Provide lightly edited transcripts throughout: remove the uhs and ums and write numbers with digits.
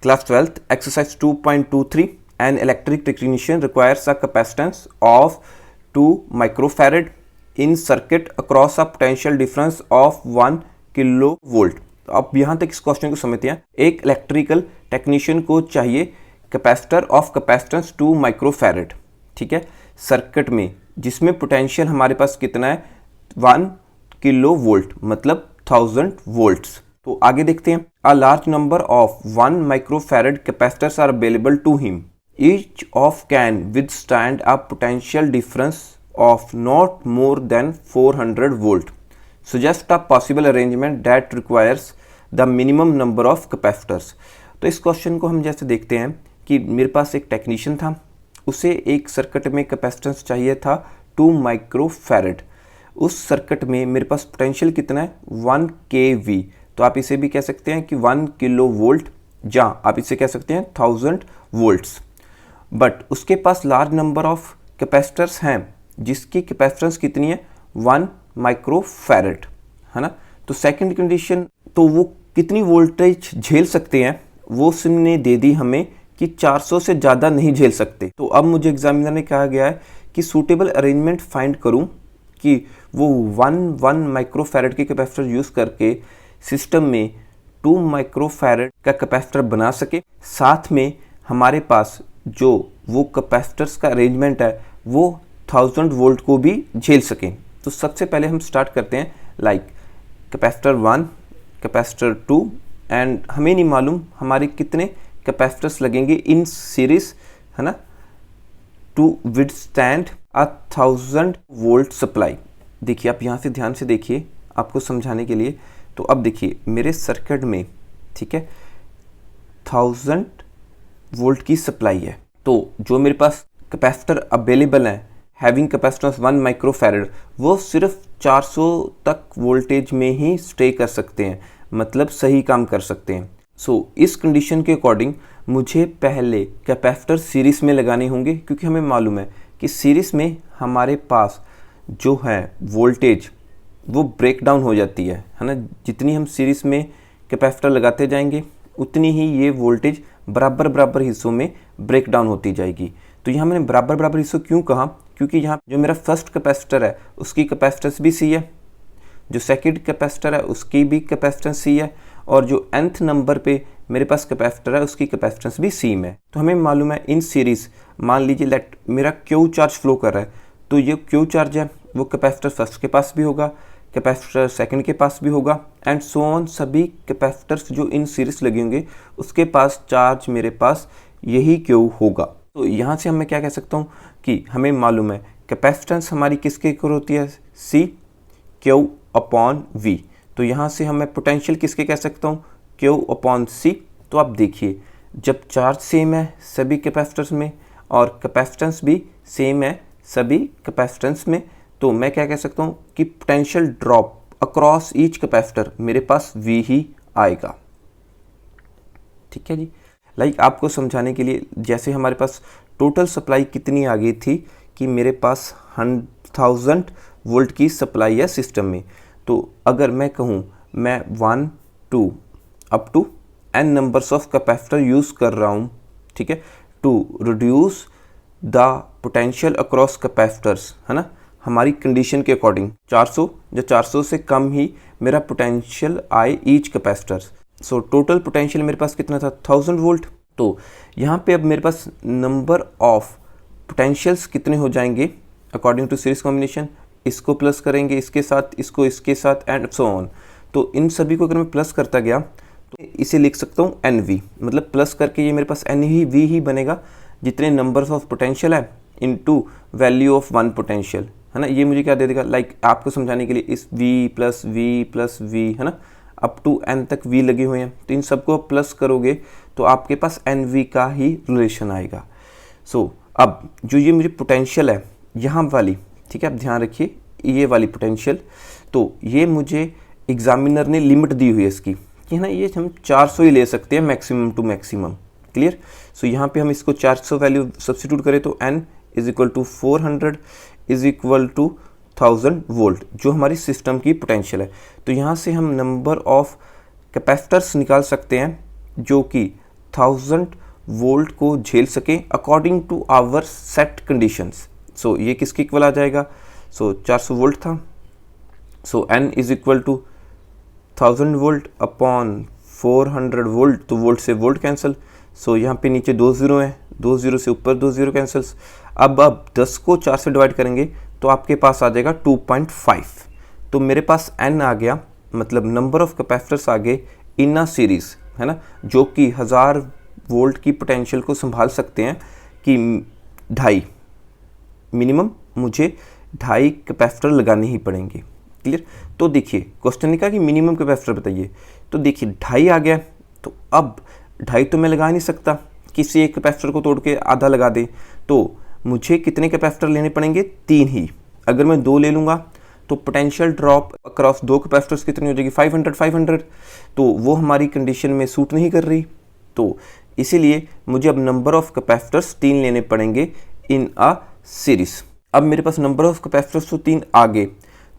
Class 12th, exercise 2.23. An electric technician requires a capacitance of 2 microfarad in circuit across a potential difference of 1 kilovolt. तो अब यहाँ तक इस question को समझते हैं। एक इलेक्ट्रिकल टेक्नीशियन को चाहिए कैपेसिटर ऑफ कैपेसिटेंस 2 माइक्रोफैरड, ठीक है, सर्किट में जिसमें पोटेंशियल हमारे पास कितना है 1 किलोवोल्ट, मतलब 1000 वोल्ट्स। तो आगे देखते हैं। A large number of 1 microfarad capacitors are available to him, each of can withstand a potential difference of not more than 400 volt. Suggest a possible arrangement that requires the minimum number of capacitors। तो इस question को हम जैसे देखते हैं कि मेरे पास एक टेक्नीशियन था, उसे एक सर्किट में कैपेसिटेंस चाहिए था 2 माइक्रोफैरड। उस सर्किट में मेरे पास पोटेंशियल कितना है 1 kV। तो आप इसे भी कह सकते हैं कि 1 किलो वोल्ट, जहाँ आप इसे कह सकते हैं 1000 वोल्ट्स। बट उसके पास लार्ज नंबर ऑफ कैपेसिटर्स हैं जिसकी कैपेसिटेंस कितनी है 1 माइक्रोफैरड, है ना। तो सेकंड कंडीशन, तो वो कितनी वोल्टेज झेल सकते हैं वो उसने दे दी हमें कि 400 से ज़्यादा नहीं झेल सकते। तो अब मुझे एग्जामिनर ने कहा गया है कि सूटेबल अरेंजमेंट फाइंड करूं कि वो 1 माइक्रोफैरड के कैपेसिटर यूज़ करके सिस्टम में 2 माइक्रोफैरड का कैपेसिटर बना सके, साथ में हमारे पास जो वो कैपेसिटर्स का अरेंजमेंट है वो 1000 वोल्ट को भी झेल सकें। तो सबसे पहले हम स्टार्ट करते हैं लाइक कैपेसिटर 1, कैपेसिटर 2 एंड हमें नहीं मालूम हमारे कितने कैपेसिटर्स लगेंगे इन सीरीज, है ना, टू विदस्टैंड 1000 वोल्ट सप्लाई। देखिए आप यहाँ से ध्यान से देखिए आपको समझाने के लिए। तो अब देखिए मेरे सर्किट में, ठीक है, 1000 वोल्ट की सप्लाई है। तो जो मेरे पास कैपेसिटर अवेलेबल है हैविंग कैपेसिटेंस 1 माइक्रोफैरड, वो सिर्फ 400 तक वोल्टेज में ही स्टे कर सकते हैं, मतलब सही काम कर सकते हैं। सो इस कंडीशन के अकॉर्डिंग मुझे पहले कैपेसिटर सीरीज में लगाने होंगे, क्योंकि हमें मालूम है कि सीरीज में हमारे पास जो है वोल्टेज वो ब्रेक डाउन हो जाती है ना। जितनी हम सीरीज में कैपेसिटर लगाते जाएंगे उतनी ही ये वोल्टेज बराबर बराबर हिस्सों में ब्रेक डाउन होती जाएगी। तो यहाँ मैंने बराबर बराबर हिस्सों क्यों कहा, क्योंकि यहाँ जो मेरा फर्स्ट कैपेसिटर है उसकी कैपेसिटेंस भी सी है, जो सेकंड कैपेसिटर है उसकी भी कैपेसिटेंस सी है, और जो nth नंबर पे मेरे पास कैपेसिटर है उसकी कैपेसिटेंस भी सी में। तो हमें मालूम है इन सीरीज, मान लीजिए लेट मेरा क्यू चार्ज फ्लो कर रहा है, तो ये क्यू चार्ज है वो कैपेसिटर फर्स्ट के पास भी होगा, कैपेसिटर सेकंड के पास भी होगा, एंड सो ऑन। सभी कैपेसिटर्स जो इन सीरीज लगे होंगे उसके पास चार्ज मेरे पास यही क्यू होगा। तो यहाँ से मैं क्या कह सकता हूँ कि हमें मालूम है कैपेसिटेंस हमारी किसके इक्वल होती है सी क्यू अपॉन वी। तो यहाँ से हमें पोटेंशियल किसके कह सकता हूँ क्यू अपॉन सी। तो आप देखिए जब चार्ज सेम है सभी कैपेसिटर्स में और कैपेसिटेंस भी सेम है सभी कैपेसिटेंस में, तो मैं क्या कह सकता हूँ कि potential drop across each capacitor मेरे पास वी ही आएगा। ठीक है जी। लाइक आपको समझाने के लिए, जैसे हमारे पास टोटल सप्लाई कितनी आ गई थी कि मेरे पास 1000 वोल्ट की सप्लाई है सिस्टम में। तो अगर मैं कहूँ मैं 1 2 up to n numbers of capacitor use कर रहा हूँ, ठीक है, to reduce the potential across capacitors, है ना, हमारी कंडीशन के अकॉर्डिंग 400 या 400 से कम ही मेरा पोटेंशियल आए each capacitors. So total potential मेरे पास कितना था 1000 वोल्ट। तो यहाँ पे अब मेरे पास नंबर ऑफ पोटेंशियल्स कितने हो जाएंगे अकॉर्डिंग टू सीरीज कॉम्बिनेशन, इसको प्लस करेंगे इसके साथ, इसको इसके साथ, एंड सो ऑन। तो इन सभी को अगर मैं प्लस करता गया तो इसे लिख सकता हूँ NV, मतलब प्लस करके ये मेरे पास NV ही बनेगा जितने नंबर्स ऑफ पोटेंशियल है इनटू वैल्यू ऑफ 1 पोटेंशियल, है ना। ये मुझे क्या दे देगा, लाइक आपको समझाने के लिए इस V + V, है ना, अप टू n तक V लगे हुए हैं, तो इन सबको प्लस करोगे तो आपके पास NV का ही रिलेशन आएगा। सो अब जो ये मेरी पोटेंशियल है यहाँ वाली, ठीक है, आप ध्यान रखिए ये वाली पोटेंशियल, तो ये मुझे एग्जामिनर ने लिमिट दी हुई है इसकी कि, है ना, ये हम 400 ही ले सकते हैं मैक्सिमम टू मैक्सिमम। क्लियर। सो यहाँ पे हम इसको 400 वैल्यू सब्स्टिट्यूट करें तो n = 400 = 1000 वोल्ट जो हमारी सिस्टम की पोटेंशियल है। तो यहाँ से हम नंबर ऑफ कैपेसिटर्स निकाल सकते हैं जो कि 1000 वोल्ट को झेल सके according to our set conditions. So ये किसके इक्वल आ जाएगा? सो 400 वोल्ट था, so n is equal to 1000 volt upon 400 volt, तो वोल्ट से वोल्ट कैंसिल। सो यहाँ पे नीचे 2 जीरो हैं, 2 जीरो से ऊपर 2 जीरो कैंसल्स। अब 10 को 4 से डिवाइड करेंगे तो आपके पास आ जाएगा 2.5। तो मेरे पास n आ गया, मतलब नंबर ऑफ कैपेसिटर्स आ गए इन अ सीरीज़, है ना, जो कि 1000 वोल्ट की पोटेंशियल को संभाल सकते हैं कि 2.5 मिनिमम मुझे 2.5 कैपेसिटर लगाने ही पड़ेंगे। क्लियर? तो देखिए क्वेश्चन ने कहा कि मिनिमम कैपेसिटर बताइए, तो देखिए 2.5 आ गया, तो अब 2.5 तो मैं लगा नहीं सकता, किसी एक कैपेसिटर को तोड़ के आधा लगा दे, तो मुझे कितने कैपेसिटर लेने पड़ेंगे? 3 ही। अगर मैं 2 ले लूँगा तो पोटेंशियल ड्रॉप अक्रॉस 2 कैपेसिटर्स कितनी हो जाएगी? 500, तो वो हमारी कंडीशन में सूट नहीं कर रही। तो इसीलिए मुझे अब नंबर ऑफ कैपेसिटर्स 3 लेने पड़ेंगे इन अ सीरीज। अब मेरे पास नंबर ऑफ कैपेसिटर्स तो 3 आ गए,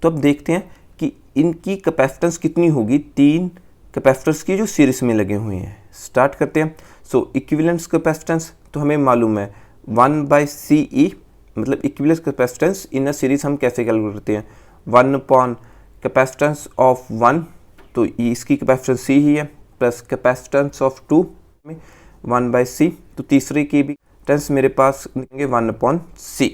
तो अब देखते हैं कि इनकी कैपेसिटेंस कितनी होगी 3 कैपेसिटर्स की जो सीरीज में लगे हुए हैं। स्टार्ट करते हैं। सो इक्विवेलेंस कैपेसिटेंस तो हमें मालूम है 1/CE, मतलब equivalence capacitance in a series हम कैसे कैलकुलेट करते हैं? 1 अपॉन कैपेसिटेंस ऑफ 1, तो इसकी कैपेसिटेंस C ही है, प्लस कैपेसिटेंस ऑफ 2 में 1/C, तो तीसरे की भी टेंस मेरे पास देंगे 1/C।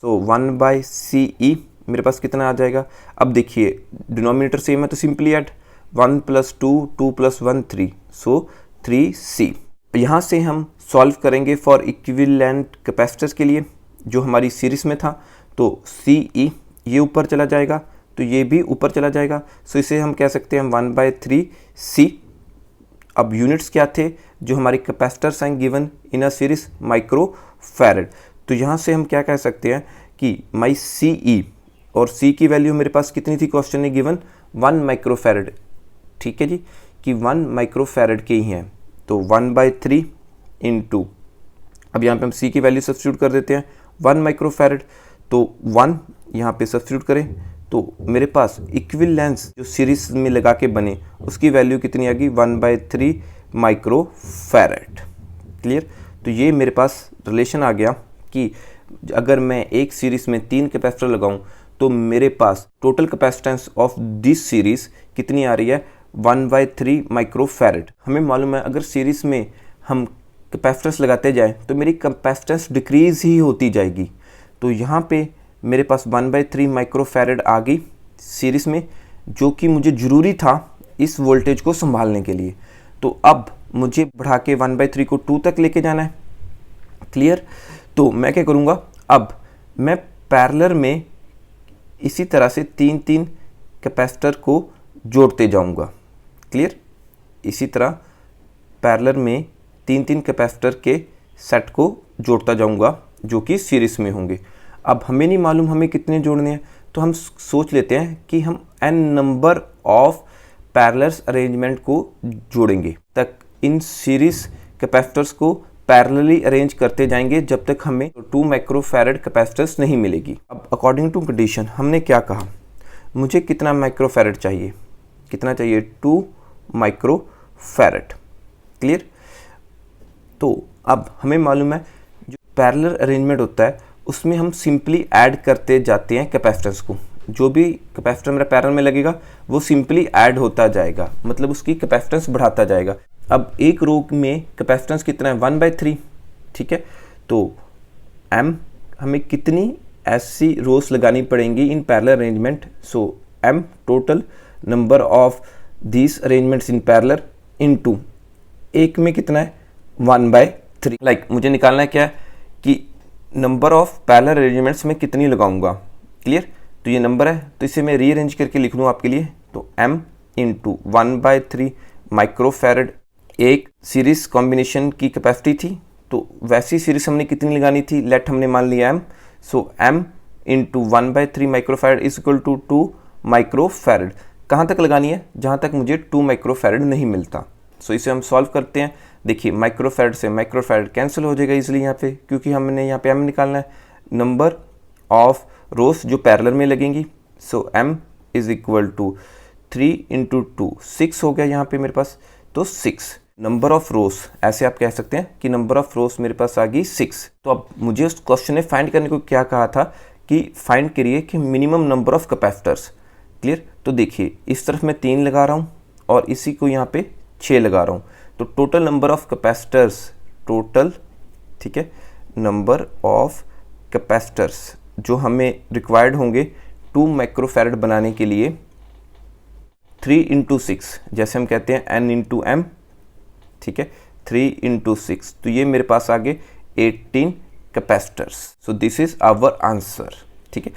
तो 1/CE मेरे पास कितना आ जाएगा? अब देखिए डिनोमिनेटर सेम है तो सिंपली ऐड 1 + 2, 2 + 1 3, सो 3C। यहाँ से हम सॉल्व करेंगे फॉर इक्विवेलेंट कैपेसिटर्स के लिए जो हमारी सीरीज में था, तो CE ये ऊपर चला जाएगा, तो ये भी ऊपर चला जाएगा, सो इसे हम कह सकते हैं 1/3C। अब यूनिट्स क्या थे जो हमारी कैपेसिटर्स हैं given in a series? Micro farad. तो यहाँ से हम क्या कह सकते हैं कि माई CE और C की वैल्यू मेरे पास कितनी थी? क्वेश्चन ने गिवन 1 माइक्रो फैरड, ठीक है जी, कि 1 माइक्रो फैरड के ही हैं, तो 1/3 इंटू, अब यहाँ पे हम C की वैल्यू सब्स्टिट्यूट कर देते हैं 1 माइक्रो फैरड, तो 1 यहाँ पे सब्स्टिट्यूट करें तो मेरे पास इक्विवेलेंस जो सीरीज में लगा के बने उसकी वैल्यू कितनी आ गई? 1/3 माइक्रो फैरड। क्लियर? तो ये मेरे पास रिलेशन आ गया कि अगर मैं एक सीरीज में 3 कैपेसिटर लगाऊं तो मेरे पास total capacitance of this series कितनी आ रही है? 1/3 माइक्रो फैरड। हमें मालूम है अगर सीरीज में हम कैपेसिटर्स लगाते जाएं तो मेरी कैपेसिटेंस डिक्रीज ही होती जाएगी। तो यहाँ पे मेरे पास 1/3 माइक्रो फैरड आ गई सीरीज में, जो कि मुझे ज़रूरी था इस वोल्टेज को संभालने के लिए। तो अब मुझे बढ़ा के 1/3 को 2 तक लेके जाना है। क्लियर? तो मैं क्या करूँगा, अब मैं पैरेलल में इसी तरह से 3-3 कैपेसिटर को जोड़ते जाऊँगा। क्लियर? इसी तरह पैरेलल में 3-3 कैपेसिटर के सेट को जोड़ता जाऊँगा जो कि सीरीज में होंगे। अब हमें नहीं मालूम हमें कितने जोड़ने हैं, तो हम सोच लेते हैं कि हम n number of parallel arrangement को जोड़ेंगे, तक इन सीरीज कैपेसिटर्स को पैरेलली अरेंज करते जाएंगे जब तक हमें 2 माइक्रो फैरड कैपेसिटर्स नहीं मिलेगी। अब अकॉर्डिंग टू कंडीशन हमने क्या कहा, मुझे कितना माइक्रो फैरड चाहिए? कितना चाहिए? 2 माइक्रो फैरड। क्लियर? तो अब हमें मालूम है जो पैरेलल अरेंजमेंट होता है उसमें हम सिंपली ऐड करते जाते हैं कैपेसिटेंस को। जो भी कैपेसिटर मेरा पैरेलल में लगेगा वो सिंपली ऐड होता जाएगा, मतलब उसकी कैपेसिटेंस बढ़ाता जाएगा। अब एक रो में कैपेसिटेंस कितना है? 1/3, ठीक है। तो m हमें कितनी ऐसी रोज लगानी पड़ेंगी in parallel arrangement? So m total number of these arrangements in parallel into एक में कितना है? 1/3। लाइक मुझे निकालना है क्या कि नंबर ऑफ पैरेलल अरेंजमेंट्स में कितनी लगाऊंगा। क्लियर? तो ये नंबर है, तो इसे मैं रीअरेंज करके लिख लूँ आपके लिए। तो m इंटू 1/3 माइक्रो फैरड एक सीरीज कॉम्बिनेशन की कैपेसिटी थी, तो वैसी सीरीज हमने कितनी लगानी थी? लेट हमने मान लिया m, so m into 1/3 micro farad is equal to 2 micro farad. कहाँ तक लगानी है? जहाँ तक मुझे 2 माइक्रो फैरड नहीं मिलता। सो इसे हम सॉल्व करते हैं। देखिए माइक्रो फैरड से माइक्रो फैरड कैंसिल हो जाएगा इजीली यहाँ पे, क्योंकि हमने यहाँ पे m निकालना है, नंबर ऑफ रोज जो पैरेलल में लगेंगी। So m is equal to 3 into 2 6 हो गया यहाँ पे मेरे पास, तो 6। नंबर ऑफ रोज, ऐसे आप कह सकते हैं कि नंबर ऑफ रोज मेरे पास आ गई 6। तो अब मुझे उस क्वेश्चन ने फाइंड करने को क्या कहा था कि फाइंड करिए कि minimum number of capacitors. Clear? तो देखिए इस तरफ मैं 3 लगा रहा हूँ और इसी को यहाँ पे 6 लगा रहा हूँ, तो total number of capacitors, total, ठीक है, नंबर ऑफ कैपेसिटर्स जो हमें रिक्वायर्ड होंगे 2 माइक्रोफैरड बनाने के लिए 3 इंटू 6, जैसे हम कहते हैं n इंटू एम, ठीक है, 3 इंटू 6, तो ये मेरे पास आ गए 18 capacitors. So this is our answer, ठीक है।